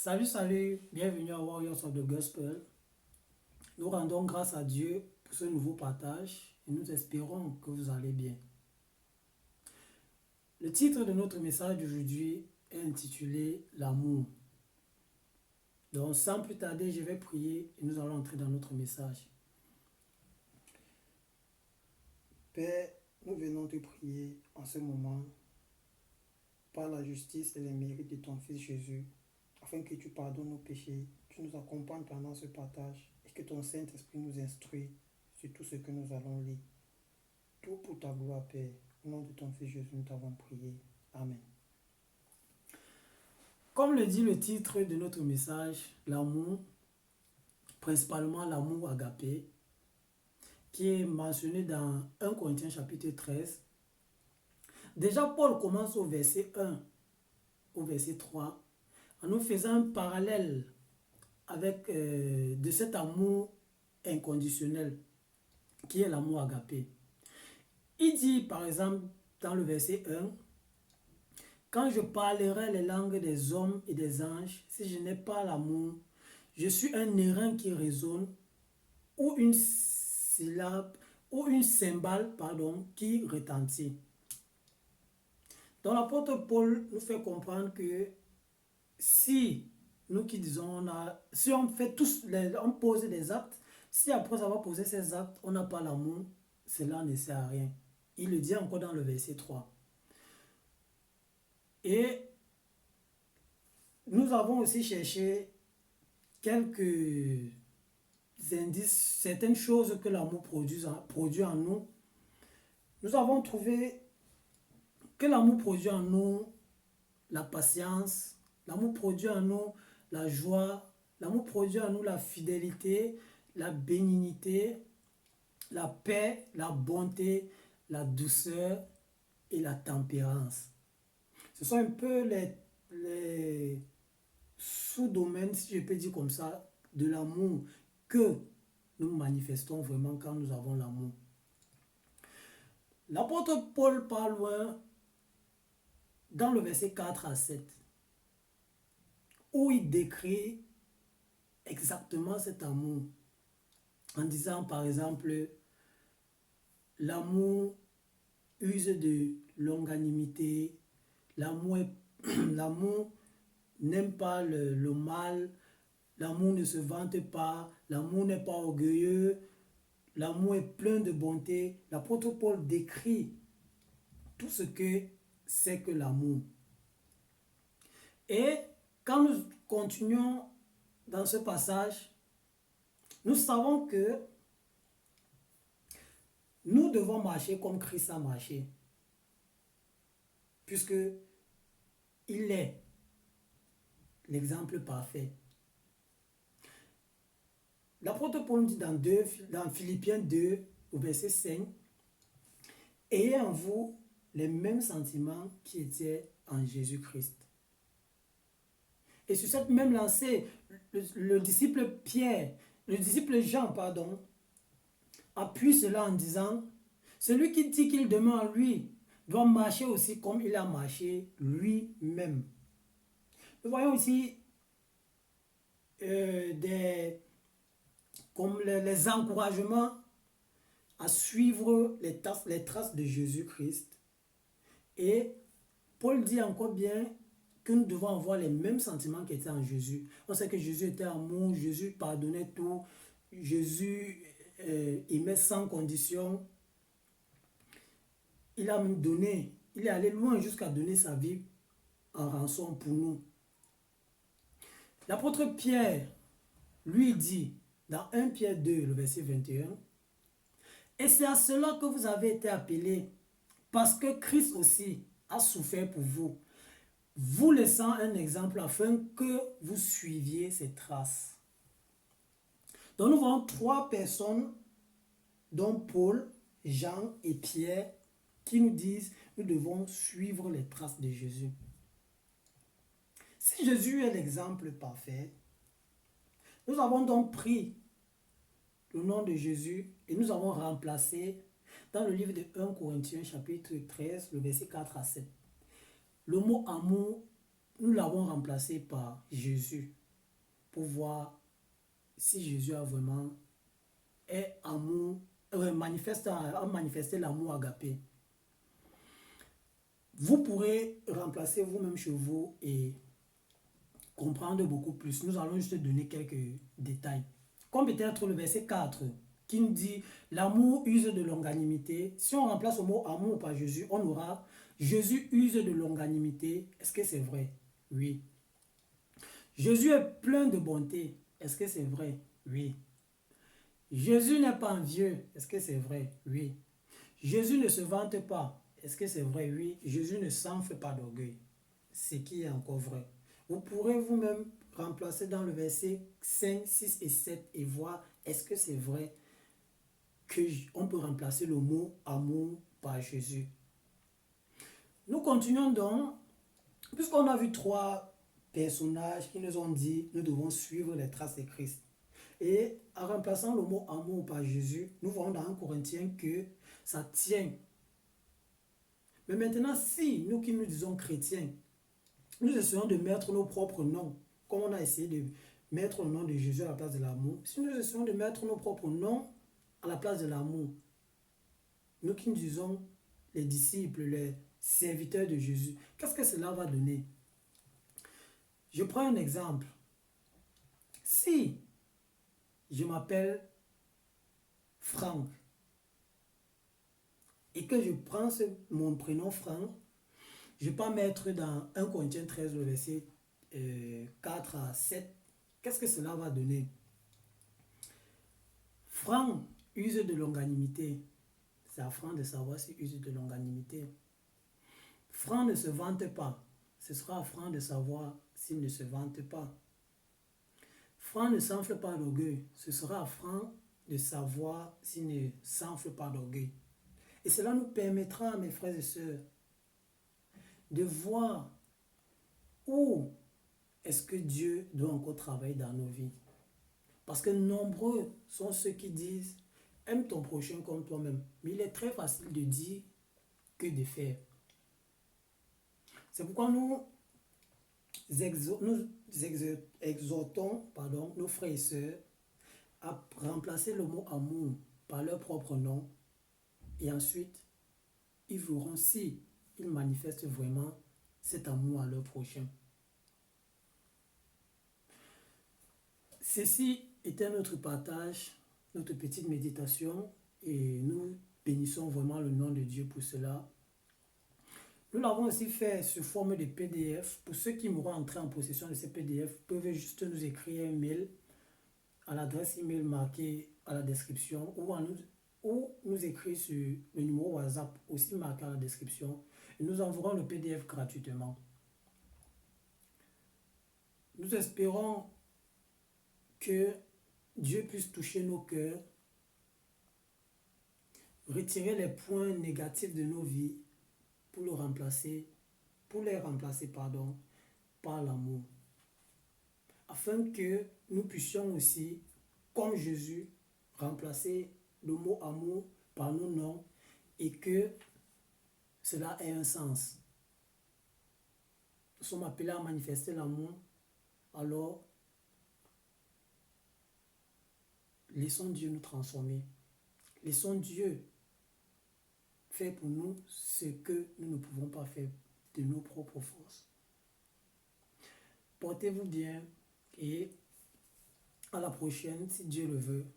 Salut, bienvenue à Warriors of the Gospel. Nous rendons grâce à Dieu pour ce nouveau partage et nous espérons que vous allez bien. Le titre de notre message d'aujourd'hui est intitulé L'amour. Donc sans plus tarder, je vais prier et nous allons entrer dans notre message. Père, nous venons te prier en ce moment par la justice et les mérites de ton Fils Jésus, afin que tu pardonnes nos péchés, tu nous accompagnes pendant ce partage et que ton Saint-Esprit nous instruit sur tout ce que nous allons lire. Tout pour ta gloire, Père. Au nom de ton Fils Jésus, nous t'avons prié. Amen. Comme le dit le titre de notre message, l'amour, principalement l'amour agapé, qui est mentionné dans 1 Corinthiens chapitre 13. Déjà, Paul commence au verset 1, au verset 3, en nous faisant un parallèle avec de cet amour inconditionnel qui est l'amour agapé. Il dit par exemple dans le verset 1, quand je parlerai les langues des hommes et des anges, si je n'ai pas l'amour, je suis un airain qui résonne ou une syllabe ou une cymbale qui retentit. Donc l'apôtre Paul nous fait comprendre que si nous qui disons, si on fait on pose des actes, si après avoir posé ces actes, on n'a pas l'amour, cela ne sert à rien. Il le dit encore dans le verset 3. Et nous avons aussi cherché quelques indices, certaines choses que l'amour produit en nous. Nous avons trouvé que l'amour produit en nous la patience, l'amour produit en nous la joie, l'amour produit en nous la fidélité, la bénignité, la paix, la bonté, la douceur et la tempérance. Ce sont un peu les sous-domaines, si je peux dire comme ça, de l'amour que nous manifestons vraiment quand nous avons l'amour. L'apôtre Paul parle dans le verset 4 à 7, où il décrit exactement cet amour, en disant par exemple, l'amour use de longanimité, l'amour n'aime pas le mal, l'amour ne se vante pas, l'amour n'est pas orgueilleux, l'amour est plein de bonté. L'apôtre Paul décrit tout ce que c'est que l'amour. Et quand nous continuons dans ce passage, nous savons que nous devons marcher comme Christ a marché, puisque il est l'exemple parfait. L'apôtre Paul dit dans Philippiens 2, au verset 5, « Ayez en vous les mêmes sentiments qui étaient en Jésus-Christ. » Et sur cette même lancée, le disciple Jean, appuie cela en disant, « Celui qui dit qu'il demeure en lui doit marcher aussi comme il a marché lui-même. » Nous voyons ici comme les encouragements à suivre les traces de Jésus-Christ. Et Paul dit encore bien que nous devons avoir les mêmes sentiments qui étaient en Jésus. On sait que Jésus était amour, Jésus pardonnait tout, Jésus aimait sans condition. Il a même donné, il est allé loin jusqu'à donner sa vie en rançon pour nous. L'apôtre Pierre lui dit dans 1 Pierre 2, le verset 21, « Et c'est à cela que vous avez été appelés, parce que Christ aussi a souffert pour vous, vous laissant un exemple afin que vous suiviez ses traces. » Donc nous voyons trois personnes, dont Paul, Jean et Pierre, qui nous disent nous devons suivre les traces de Jésus. Si Jésus est l'exemple parfait, nous avons donc pris le nom de Jésus et nous avons remplacé dans le livre de 1 Corinthiens chapitre 13, le verset 4 à 7. Le mot amour nous l'avons remplacé par Jésus pour voir si Jésus a vraiment amour, a manifesté l'amour agapé. Vous pourrez remplacer vous-même chez vous et comprendre beaucoup plus. Nous allons juste donner quelques détails. Comme peut-être le verset 4 qui nous dit l'amour use de longanimité. Si on remplace le mot amour par Jésus, on aura Jésus use de longanimité. Est-ce que c'est vrai? Oui. Jésus est plein de bonté. Est-ce que c'est vrai? Oui. Jésus n'est pas envieux. Est-ce que c'est vrai? Oui. Jésus ne se vante pas. Est-ce que c'est vrai? Oui. Jésus ne s'enfle pas d'orgueil. Ce qui est encore vrai. Vous pourrez vous-même remplacer dans le verset 5, 6 et 7 et voir est-ce que c'est vrai qu'on peut remplacer le mot amour par Jésus. Nous continuons donc, puisqu'on a vu 3 personnages qui nous ont dit nous devons suivre les traces de Christ. Et en remplaçant le mot amour par Jésus, nous voyons dans 1 Corinthiens que ça tient. Mais maintenant, si nous qui nous disons chrétiens, nous essayons de mettre nos propres noms, comme on a essayé de mettre le nom de Jésus à la place de l'amour, si nous essayons de mettre nos propres noms à la place de l'amour, nous qui nous disons les disciples, les serviteurs de Jésus, qu'est-ce que cela va donner? Je prends un exemple. Si je m'appelle Franck et que je prends mon prénom Franck, je peux mettre dans 1 Corinthiens 13, le verset 4 à 7. Qu'est-ce que cela va donner? Franck use de longanimité. C'est à Franck de savoir s'il use de longanimité. Franck ne se vante pas. Ce sera à Franck de savoir s'il ne se vante pas. Franck ne s'enfle pas d'orgueil. Ce sera à Franck de savoir s'il ne s'enfle pas d'orgueil. Et cela nous permettra, mes frères et sœurs, de voir où est-ce que Dieu doit encore travailler dans nos vies. Parce que nombreux sont ceux qui disent « Aime ton prochain comme toi-même ». Mais il est très facile de dire que de faire. C'est pourquoi nous exhortons nos frères et sœurs à remplacer le mot amour par leur propre nom. Et ensuite, ils verront si ils manifestent vraiment cet amour à leur prochain. Ceci était notre partage, notre petite méditation, et nous bénissons vraiment le nom de Dieu pour cela. Nous l'avons aussi fait sous forme de PDF. Pour ceux qui m'auront entré en possession de ces PDF, peuvent juste nous écrire un mail à l'adresse email marquée à la description ou nous écrire sur le numéro WhatsApp aussi marqué à la description. Et nous enverrons le PDF gratuitement. Nous espérons que Dieu puisse toucher nos cœurs, retirer les points négatifs de nos vies pour les remplacer par l'amour. Afin que nous puissions aussi, comme Jésus, remplacer le mot amour par nos noms et que cela ait un sens. Nous sommes appelés à manifester l'amour, alors laissons Dieu nous transformer. Laissons Dieu faire pour nous ce que nous ne pouvons pas faire de nos propres forces. Portez-vous bien et à la prochaine si Dieu le veut.